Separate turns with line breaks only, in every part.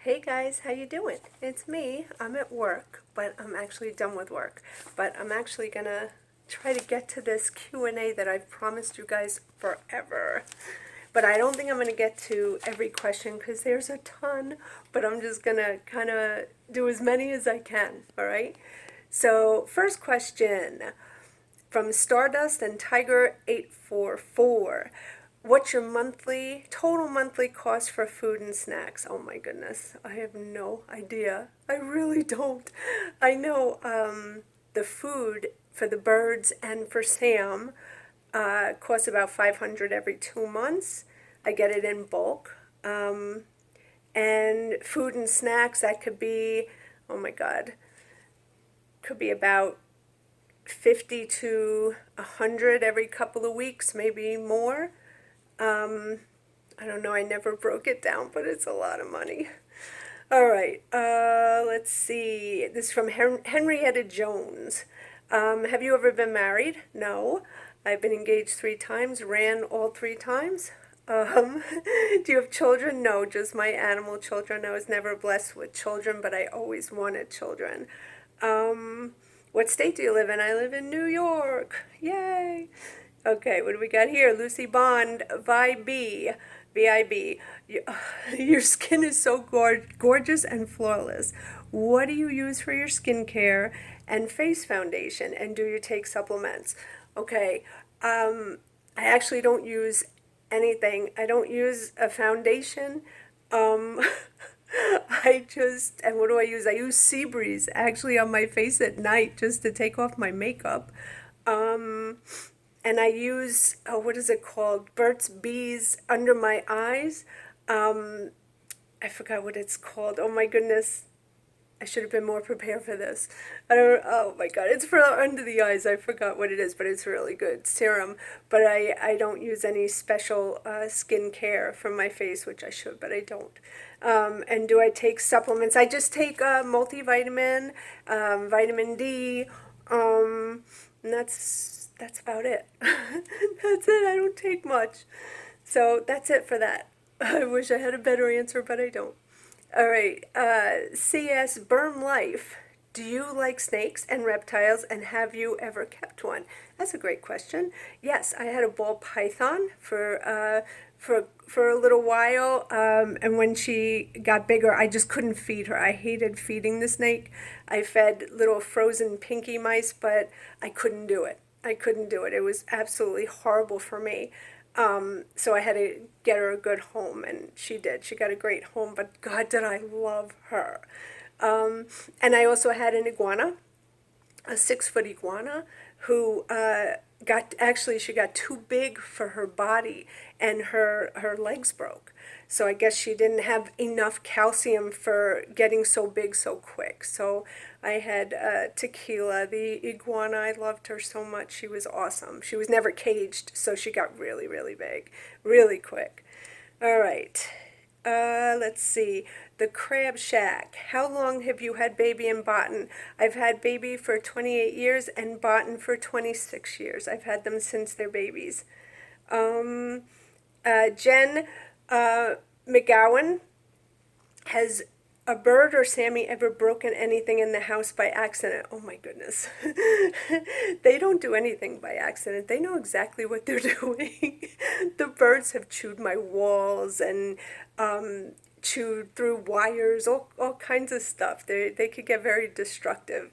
Hey guys, how you doing? It's me. I'm at work, but I'm actually done with work. But I'm actually gonna try to get to this Q&A that I've promised you guys forever. But I don't think I'm gonna get to every question because there's a ton, but I'm just gonna kind of do as many as I can, all right? So, first question from Stardust and Tiger 844. What's your total monthly cost for food and snacks? Oh my goodness, I have no idea. I really don't. I know the food for the birds and for Sam costs about 500 every 2 months. I get it in bulk. And food and snacks, that could be, oh my God, could be about 50 to 100 every couple of weeks, maybe more. Um, I don't know, I never broke it down, but it's a lot of money. All right, let's see. This is from Henrietta Jones. Have you ever been married? No. I've been engaged 3 times, ran all 3 times. Do you have children? No, just my animal children. I was never blessed with children, but I always wanted children. Um, what state do you live in? I live in New York. Yay! Okay, what do we got here? Lucy Bond, VIB. Your skin is so gorgeous and flawless. What do you use for your skincare and face foundation? And do you take supplements? Okay, I actually don't use anything. I don't use a foundation. Um, and what do I use? I use Sea Breeze actually on my face at night just to take off my makeup. Um, and I use, what is it called? Burt's Bees under my eyes. Um, I forgot what it's called. Oh my goodness. I should have been more prepared for this. I don't, oh my God, it's for under the eyes. I forgot what it is, but it's really good serum. But I don't use any special skin care for my face, which I should, but I don't. And do I take supplements? I just take multivitamin, vitamin D, and that's about it. That's it. I don't take much. So that's it for that. I wish I had a better answer, but I don't. All right, CS Berm Life. Do you like snakes and reptiles, and have you ever kept one? That's a great question. Yes, I had a ball python for a little while, and when she got bigger, I just couldn't feed her. I hated feeding the snake. I fed little frozen pinky mice, but I couldn't do it. I couldn't do it. It was absolutely horrible for me. So I had to get her a good home, and she did. She got a great home, but God, did I love her. And I also had an iguana, a 6 foot iguana, who she got too big for her body, and her legs broke. So I guess she didn't have enough calcium for getting so big so quick. So I had Tequila, the iguana. I loved her so much. She was awesome. She was never caged, so she got really, really big, really quick. All right. Let's see. The Crab Shack. How long have you had Baby and Botan? I've had Baby for 28 years and Botan for 26 years. I've had them since they're babies. Um, Jen McGowan, has a bird or Sammy ever broken anything in the house by accident? Oh my goodness. They don't do anything by accident. They know exactly what they're doing. The birds have chewed my walls and chewed through wires, all kinds of stuff. They could get very destructive.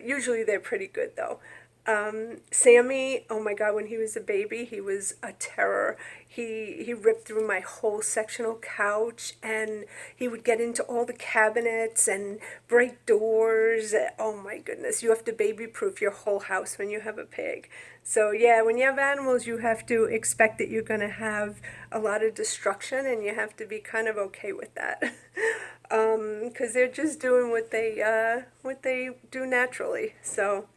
Usually they're pretty good though. Sammy, oh my God, when he was a baby, he was a terror. He ripped through my whole sectional couch, and he would get into all the cabinets and break doors. Oh my goodness, you have to baby proof your whole house when you have a pig. So yeah, when you have animals, you have to expect that you're going to have a lot of destruction, and you have to be kind of okay with that. Because they're just doing what they do naturally. So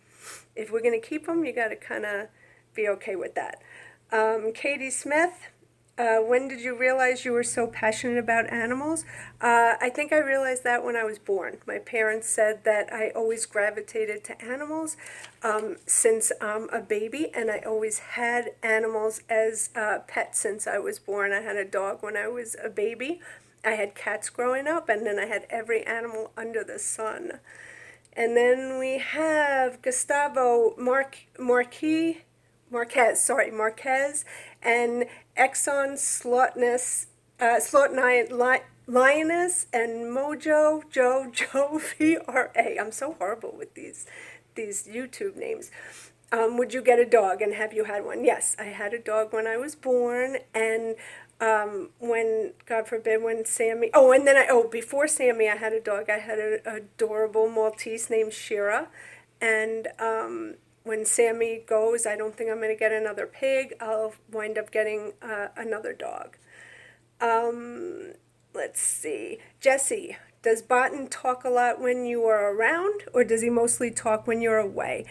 if we're going to keep them, you got to kind of be okay with that. Katie Smith, when did you realize you were so passionate about animals? I think I realized that when I was born. My parents said that I always gravitated to animals since I'm a baby, and I always had animals as pets since I was born. I had a dog when I was a baby. I had cats growing up, and then I had every animal under the sun. And then we have Gustavo Marquez, and Exxon Lioness, and Mojo Joe VRA. I'm so horrible with these YouTube names. Would you get a dog, and have you had one? Yes, I had a dog when I was born, and when, God forbid, when Sammy, before Sammy, I had a dog. I had an adorable Maltese named Shira, and when Sammy goes, I don't think I'm going to get another pig. I'll wind up getting another dog. Um, let's see. Jesse, does Botan talk a lot when you are around, or does he mostly talk when you're away?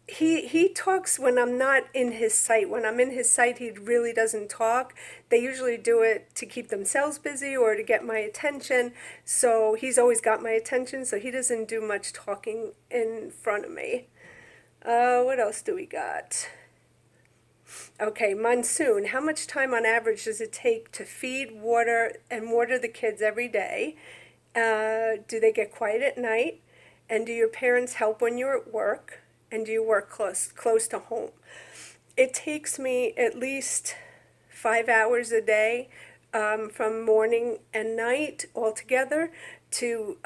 He talks when I'm not in his sight. When I'm in his sight, he really doesn't talk. They usually do it to keep themselves busy or to get my attention. So he's always got my attention, so he doesn't do much talking in front of me. What else do we got? Okay, Monsoon. How much time on average does it take to feed, water the kids every day? Do they get quiet at night? And do your parents help when you're at work? And do you work close to home? It takes me at least 5 hours a day, from morning and night altogether, to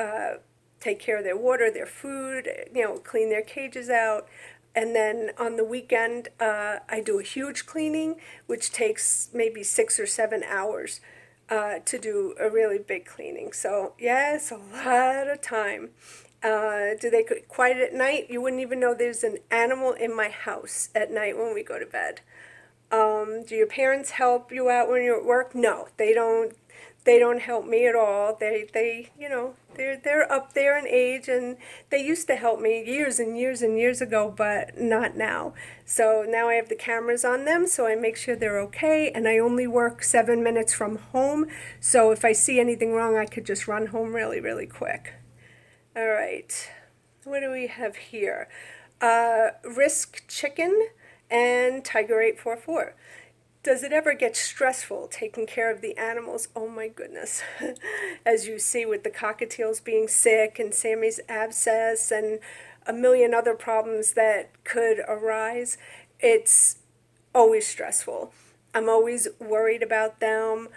take care of their water, their food, clean their cages out. And then on the weekend, I do a huge cleaning, which takes maybe 6 or 7 hours to do a really big cleaning. So, yeah, it's a lot of time. Do they get quiet at night? You wouldn't even know there's an animal in my house at night when we go to bed. Do your parents help you out when you're at work? No, they don't. They don't help me at all. They're up there in age, and they used to help me years and years and years ago, but not now. So now I have the cameras on them, so I make sure they're okay, and I only work 7 minutes from home. So if I see anything wrong, I could just run home really, really quick. All right. What do we have here? Risk Chicken and Tiger 844. Does it ever get stressful taking care of the animals? Oh my goodness. As you see with the cockatiels being sick and Sammy's abscess and a million other problems that could arise, it's always stressful. I'm always worried about them,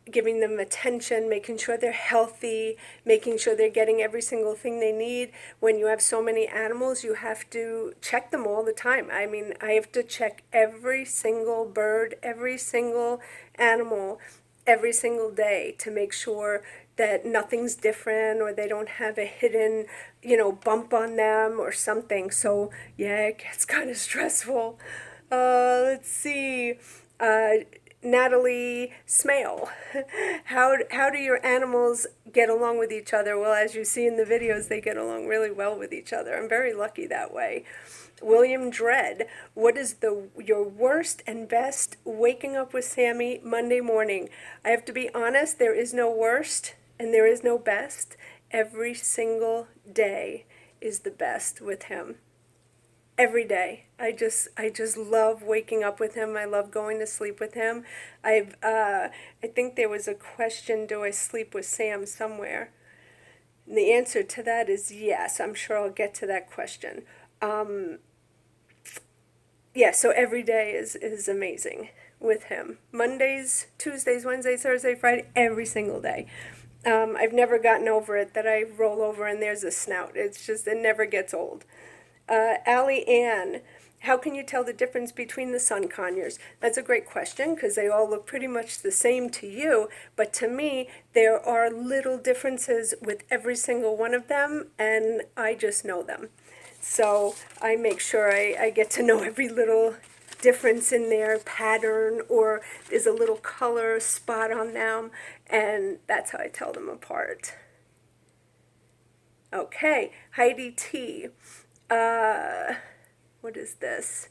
giving them attention, making sure they're healthy, making sure they're getting every single thing they need. When you have so many animals, you have to check them all the time. I mean, I have to check every single bird, every single animal, every single day to make sure that nothing's different or they don't have a hidden, bump on them or something. So, yeah, it gets kind of stressful. Let's see. Natalie Smale. How do your animals get along with each other? Well, as you see in the videos, they get along really well with each other. I'm very lucky that way. William Dredd, what is your worst and best waking up with Sammy Monday morning? I have to be honest, there is no worst and there is no best. Every single day is the best with him. Every day. I just love waking up with him. I love going to sleep with him. I think there was a question, do I sleep with Sam somewhere? And the answer to that is yes. I'm sure I'll get to that question. Yeah, so every day is amazing with him. Mondays, Tuesdays, Wednesdays, Thursday, Friday, every single day. I've never gotten over it that I roll over and there's a snout. It's just, it never gets old. Allie Ann, how can you tell the difference between the sun conures? That's a great question because they all look pretty much the same to you, but to me, there are little differences with every single one of them, and I just know them. So I make sure I get to know every little difference in their pattern, or there's a little color spot on them, and that's how I tell them apart. Okay, Heidi T. What is this?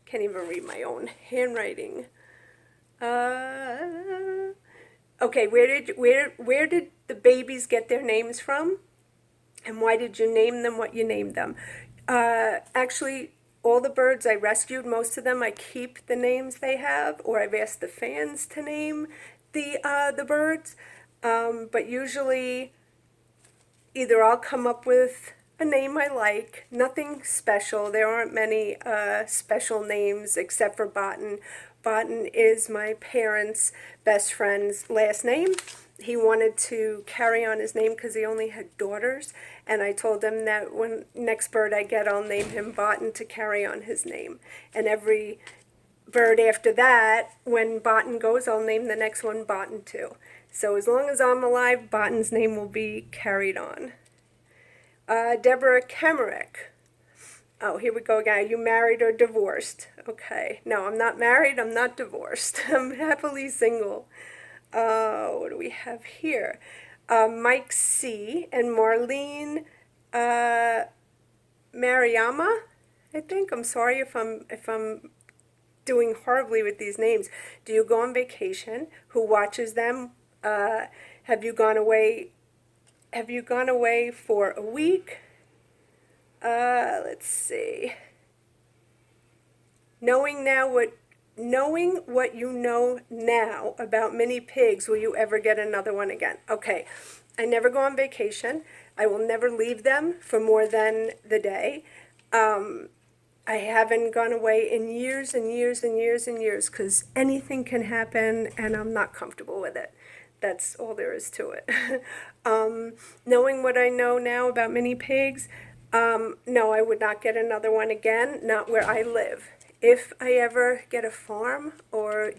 Can't even read my own handwriting. Okay, where did the babies get their names from? And why did you name them what you named them? Actually, all the birds I rescued, most of them I keep the names they have, or I've asked the fans to name the birds, but usually either I'll come up with a name I like, nothing special. There aren't many special names except for Botan. Botan is my parents' best friend's last name. He wanted to carry on his name because he only had daughters, and I told him that when next bird I get, I'll name him Botan to carry on his name. And every bird after that, when Botan goes, I'll name the next one Botan too. So as long as I'm alive, Botan's name will be carried on. Deborah Kemerick. Oh, here we go again. Are you married or divorced? Okay. No, I'm not married. I'm not divorced. I'm happily single. What do we have here? Mike C. and Marlene Mariama. I think. I'm sorry if I'm doing horribly with these names. Do you go on vacation? Who watches them? Have you gone away? Have you gone away for a week? Let's see. Knowing what you know now about mini pigs, will you ever get another one again? Okay, I never go on vacation. I will never leave them for more than the day. I haven't gone away in years and years and years and years because anything can happen and I'm not comfortable with it. That's all there is to it. Knowing what I know now about mini pigs, no, I would not get another one again, not where I live. If I ever get a farm or,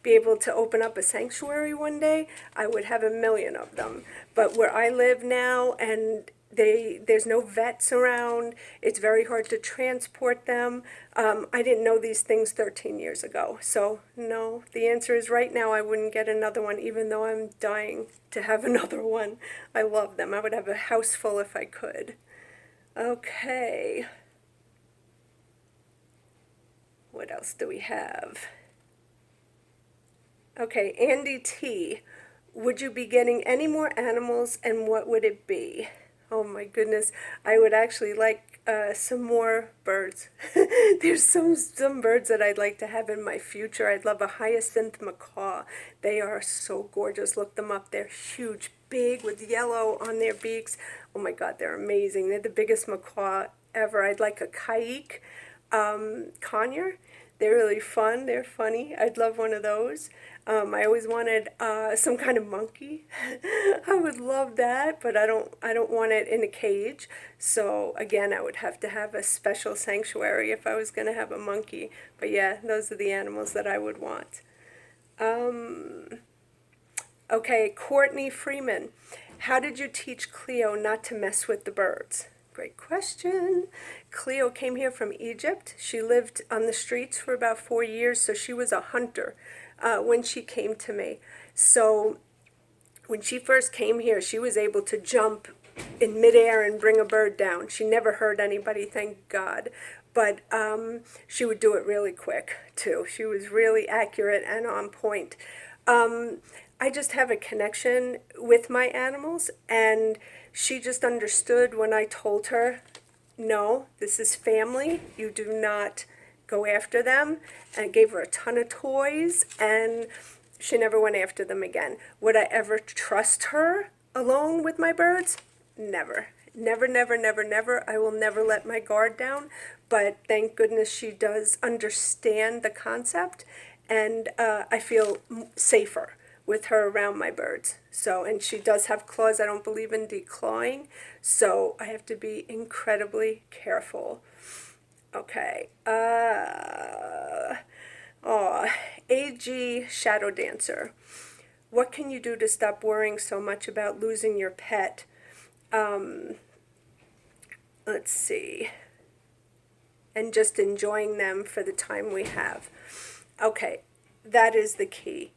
be able to open up a sanctuary one day, I would have 1,000,000 of them. But where I live now and there's no vets around, it's very hard to transport them. I didn't know these things 13 years ago. So no, the answer is right now I wouldn't get another one even though I'm dying to have another one. I love them. I would have a house full if I could. Okay. What else do we have? Okay, Andy T. Would you be getting any more animals and what would it be? Oh my goodness, I would actually like some more birds. There's some birds that I'd like to have in my future. I'd love a hyacinth macaw. They are so gorgeous. Look them up. They're huge, big, with yellow on their beaks. Oh my God, they're amazing. They're the biggest macaw ever. I'd like a kaik conure. They're really fun. They're funny. I'd love one of those. I always wanted some kind of monkey. I would love that, but I don't want it in a cage. So again, I would have to have a special sanctuary if I was going to have a monkey. But yeah, those are the animals that I would want. Okay, Courtney Freeman. How did you teach Cleo not to mess with the birds? Great question. Cleo came here from Egypt. She lived on the streets for about 4 years, so she was a hunter when she came to me. So when she first came here, she was able to jump in midair and bring a bird down. She never hurt anybody, thank God. But she would do it really quick, too. She was really accurate and on point. I just have a connection with my animals, and she just understood when I told her, no, this is family. You do not go after them. And I gave her a ton of toys, and she never went after them again. Would I ever trust her alone with my birds? Never. Never, never, never, never. I will never let my guard down. But thank goodness she does understand the concept, and I feel safer with her around my birds. So, and she does have claws. I don't believe in declawing, so I have to be incredibly careful. Okay. AG Shadow Dancer. What can you do to stop worrying so much about losing your pet? Let's see. And just enjoying them for the time we have. Okay, that is the key.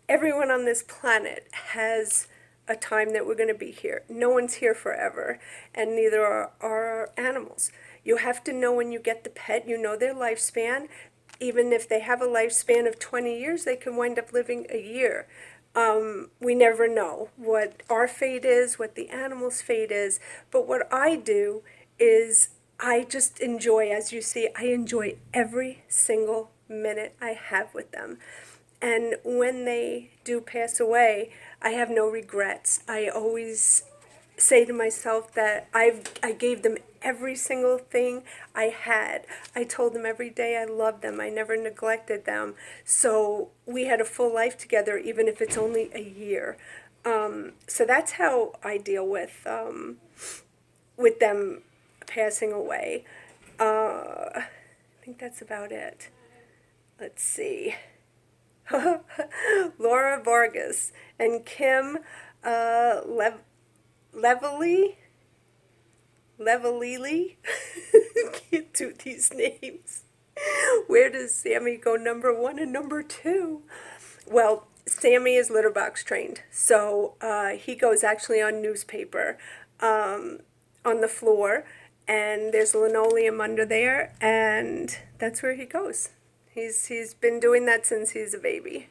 Everyone on this planet has a time that we're going to be here. No one's here forever, and neither are our animals. You have to know when you get the pet, you know their lifespan. Even if they have a lifespan of 20 years, they can wind up living a year. We never know what our fate is, what the animal's fate is, but what I do is I just enjoy, as you see, I enjoy every single minute I have with them. And when they do pass away, I have no regrets. I always say to myself that I gave them every single thing I had. I told them every day I loved them. I never neglected them. So we had a full life together, even if it's only a year. So that's how I deal with them passing away. I think that's about it. Let's see. Laura Vargas and Kim Levely. Levelili. Can't do these names. Where does Sammy go number one and number two? Well, Sammy is litter box trained, so he goes actually on newspaper on the floor, and there's linoleum under there, and that's where he goes. He's been doing that since he's a baby.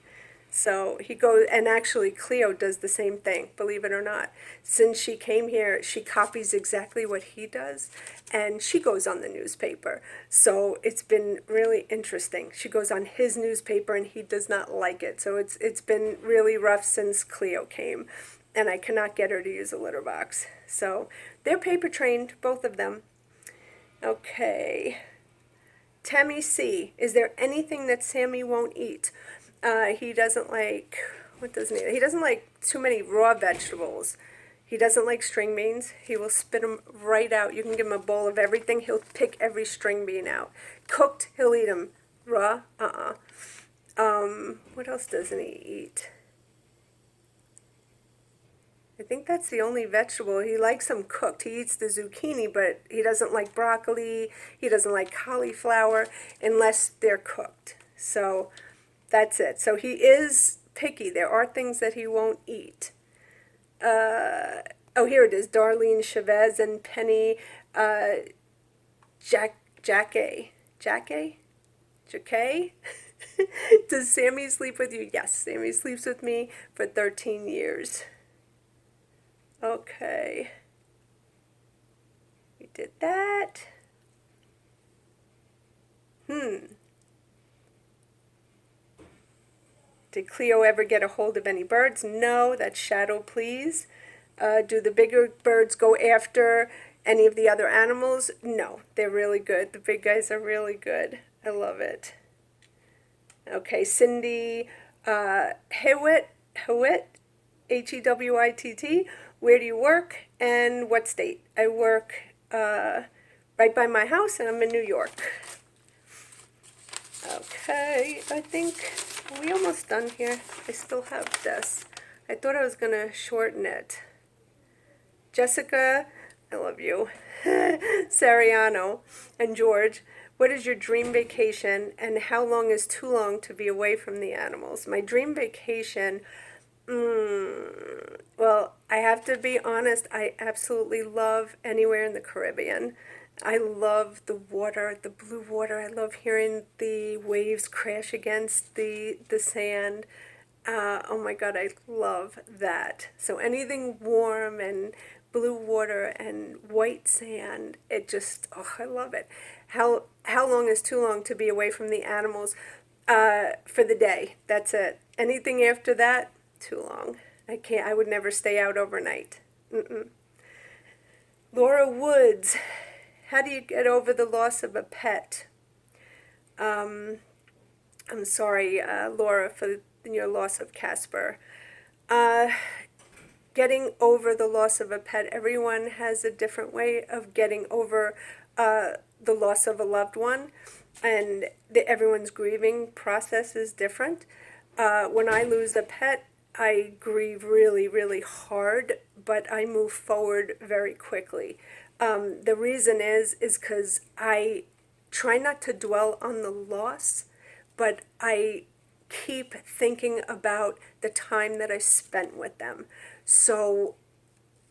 So he goes, and actually Cleo does the same thing, believe it or not. Since she came here, she copies exactly what he does, and she goes on the newspaper. So it's been really interesting. She goes on his newspaper, and he does not like it. So it's been really rough since Cleo came, and I cannot get her to use a litter box. So they're paper trained, both of them. Okay. Tammy C. Is there anything that Sammy won't eat? He doesn't like, what doesn't he? He doesn't like too many raw vegetables. He doesn't like string beans. He will spit them right out. You can give him a bowl of everything. He'll pick every string bean out. Cooked, he'll eat them. Raw, what else doesn't he eat? I think that's the only vegetable. He likes them cooked. He eats the zucchini, but he doesn't like broccoli. He doesn't like cauliflower unless they're cooked. So that's it. So he is picky. There are things that he won't eat. Oh, here it is. Darlene Chavez and Penny Jackie. Does Sammy sleep with you? Yes, Sammy sleeps with me for 13 years. Okay. We did that. Did Cleo ever get a hold of any birds? No, that's Shadow, please. Do the bigger birds go after any of the other animals? No, they're really good. The big guys are really good. I love it. Okay, Cindy Hewitt, Hewitt. Where do you work and what state? I work right by my house, and I'm in New York. Okay, I think we almost done here. I still have this. I thought I was going to shorten it. Jessica, I love you. Sariano and George, what is your dream vacation, and how long is too long to be away from the animals? My dream vacation, well, I have to be honest, I absolutely love anywhere in the Caribbean. I love the water, the blue water. I love hearing the waves crash against the sand. Oh my God, I love that. So anything warm and blue water and white sand, it just, oh, I love it. How long is too long to be away from the animals? For the day, that's it. Anything after that, too long. I can't, I would never stay out overnight. Laura Woods, how do you get over the loss of a pet? I'm sorry, Laura, for your loss of Casper. Getting over the loss of a pet, everyone has a different way of getting over the loss of a loved one, and everyone's grieving process is different. When I lose a pet, I grieve really, really hard, but I move forward very quickly. The reason is because I try not to dwell on the loss, but I keep thinking about the time that I spent with them. So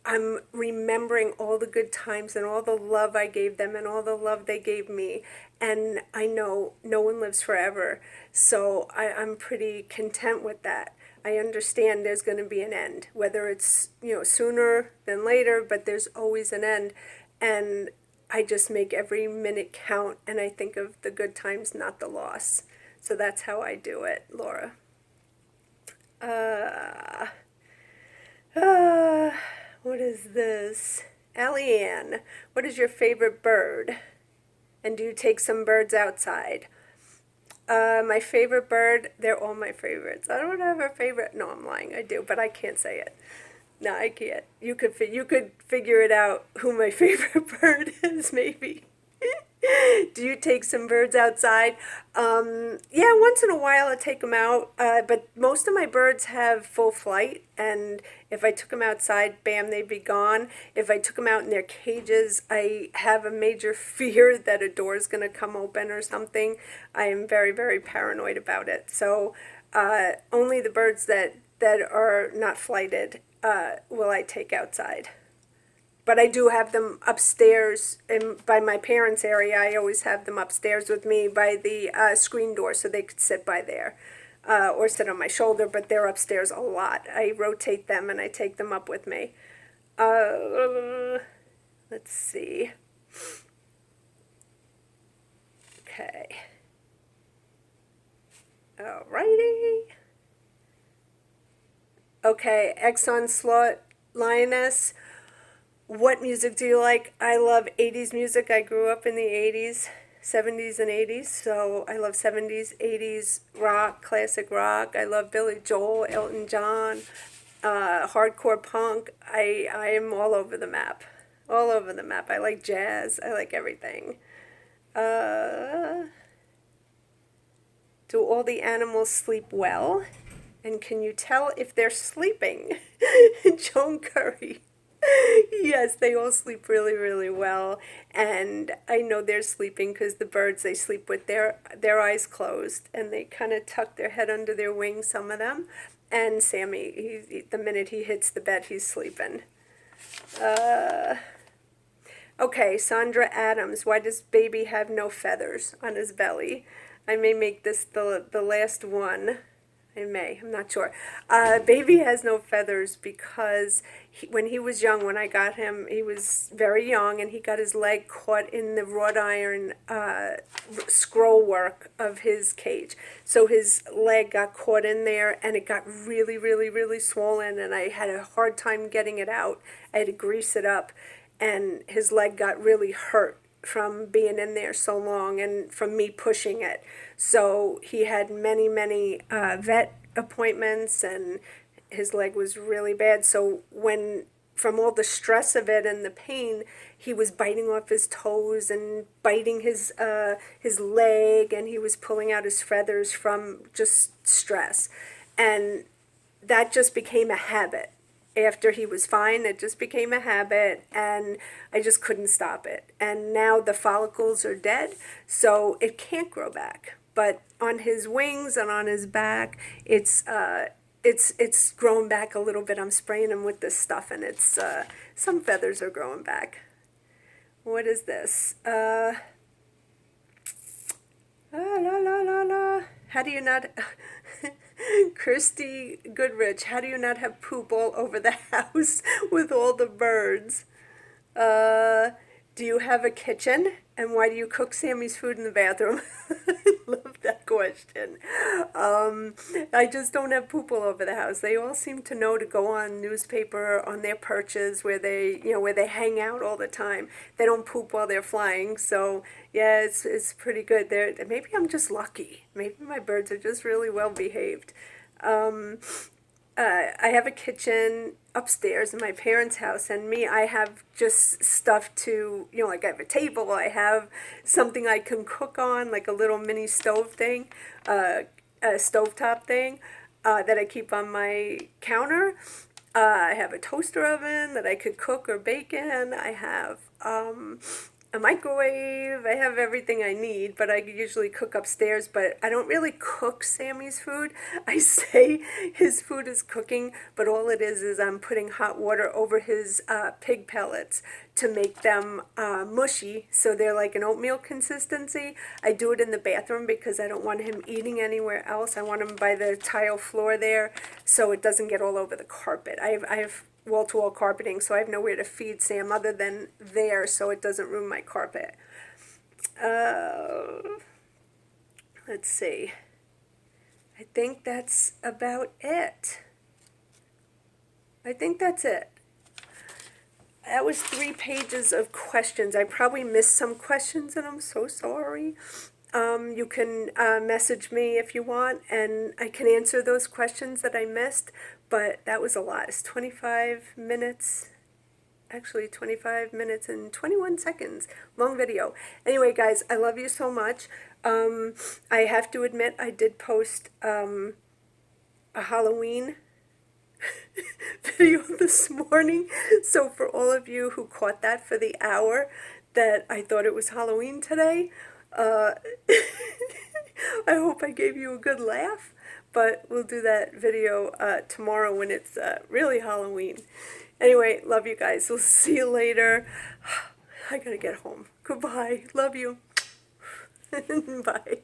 I'm remembering all the good times and all the love I gave them and all the love they gave me. And I know no one lives forever. So I'm pretty content with that. I understand there's going to be an end, whether it's, sooner than later, but there's always an end. And I just make every minute count, and I think of the good times, not the loss. So that's how I do it, Laura. Uh, uh, what is this? Allie, what is your favorite bird? And do you take some birds outside? My favorite bird, they're all my favorites. I don't have a favorite. No, I'm lying. I do, but I can't say it. No, I can't. You could figure it out who my favorite bird is, maybe. Do you take some birds outside? Yeah, once in a while I take them out, but most of my birds have full flight, and if I took them outside, bam, they'd be gone. If I took them out in their cages, I have a major fear that a door is going to come open or something. I am very, very paranoid about it. So only the birds that are not flighted will I take outside. But I do have them upstairs by my parents' area. I always have them upstairs with me by the screen door so they could sit by there or sit on my shoulder, but they're upstairs a lot. I rotate them and I take them up with me. Let's see. Okay. Alrighty. Okay, Exxon Slot Lioness. What music do you like? I love 80s music. I grew up in the 80s, 70s and 80s, so I love 70s, 80s rock, classic rock. I love Billy Joel, Elton John, hardcore punk. I am all over the map. All over the map. I like jazz. I like everything. Uh, do all the animals sleep well? And can you tell if they're sleeping? Joan Curry. Yes, they all sleep really, really well, and I know they're sleeping because the birds they sleep with their eyes closed, and they kind of tuck their head under their wings. Some of them, and Sammy, the minute he hits the bed, he's sleeping. Uh, okay, Sandra Adams. Why does baby have no feathers on his belly? I may make this the last one. I may, I'm not sure. Baby has no feathers because when he was young, when I got him, he was very young and he got his leg caught in the wrought iron scroll work of his cage. So his leg got caught in there and it got really, really, really swollen and I had a hard time getting it out. I had to grease it up and his leg got really hurt from being in there so long and from me pushing it. So he had many, many vet appointments and his leg was really bad. So when, from all the stress of it and the pain, he was biting off his toes and biting his leg and he was pulling out his feathers from just stress. And that just became a habit. After he was fine, it just became a habit and I just couldn't stop it. And now the follicles are dead, so it can't grow back. But on his wings and on his back, it's growing back a little bit. I'm spraying him with this stuff and it's some feathers are growing back. What is this? La la la la. How do you not Christy Goodrich, how do you not have poop all over the house with all the birds? Uh, do you have a kitchen? And why do you cook Sammy's food in the bathroom? I love that question. Um, I just don't have poop all over the house. They all seem to know to go on newspaper on their perches where where they hang out all the time. They don't poop while they're flying. So yeah, it's pretty good. Maybe I'm just lucky. Maybe my birds are just really well behaved. Um, I have a kitchen upstairs in my parents' house, and I have just stuff to, like I have a table, I have something I can cook on, like a little mini stove thing, a stovetop thing that I keep on my counter. I have a toaster oven that I could cook or bake in. I have a microwave. I have everything I need, but I usually cook upstairs. But I don't really cook Sammy's food. I say his food is cooking, but all it is I'm putting hot water over his pig pellets to make them mushy, so they're like an oatmeal consistency. I do it in the bathroom because I don't want him eating anywhere else. I want him by the tile floor there, so it doesn't get all over the carpet. I have wall-to-wall carpeting, so I have nowhere to feed Sam other than there, so it doesn't ruin my carpet. Uh, let's see. I think that's about it. I think that's it. That was 3 pages of questions. I probably missed some questions, and I'm so sorry. You can message me if you want, and I can answer those questions that I missed. But that was a lot. It's 25 minutes. Actually, 25 minutes and 21 seconds. Long video. Anyway, guys, I love you so much. I have to admit, I did post a Halloween video this morning. So for all of you who caught that for the hour that I thought it was Halloween today, uh, I hope I gave you a good laugh. But we'll do that video tomorrow when it's really Halloween. Anyway, love you guys. We'll see you later. I gotta get home. Goodbye. Love you. Bye.